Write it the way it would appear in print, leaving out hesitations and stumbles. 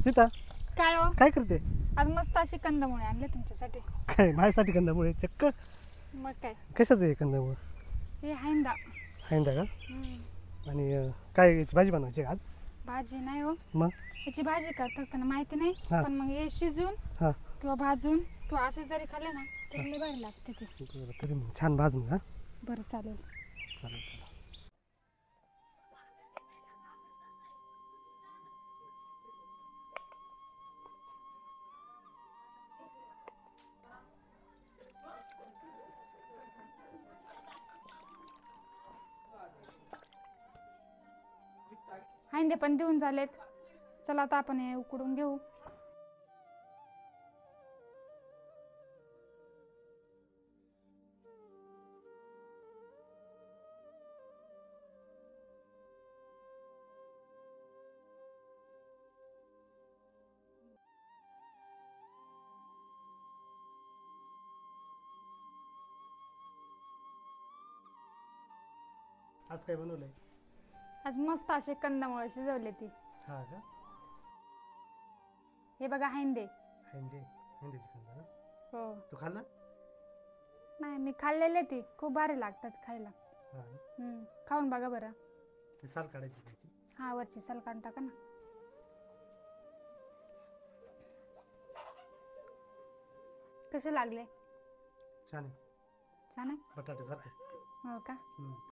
सीता काय हो काय करते? आज मस्त अशी कंदमुळे आणले तुमच्यासाठी. काय माझ्यासाठी कंदामुळे चक्क? मग काय कशाचं आहे कंदामुळे? हे हायंदा. हायंदा का? आणि काय याची भाजी बनवायची आज? भाजी नाही हो, मग याची भाजी करतात पण माहिती नाही. हा. पण मग हे शिजून हां किंवा भाजून किंवा असे जरी खाल्ले ना तर लय भारी लागते ते. बरं, तरी मग छान भाज मग. हां बरं चालेल. चालेल चालेल. हायंदे पण देऊन झालेत. चला आता आपण हे उकडून घेऊ. आज काय बनवलंय? आज मस्त असे कंदमुळे शिजवले ती. हा का? हे बघा हायंदे. हेंदेची कंदा ना? हो. तू खाल्ला? नाही मी खाल्लेले ती खूप भारी लागतात खायला. हां खाऊन बघा बरं. ती साल काढायची त्याची. हा वरची साल काढून टाका ना. कसे लागले? छान आहे. छान आहे. बटाट्यासारखं. हो का?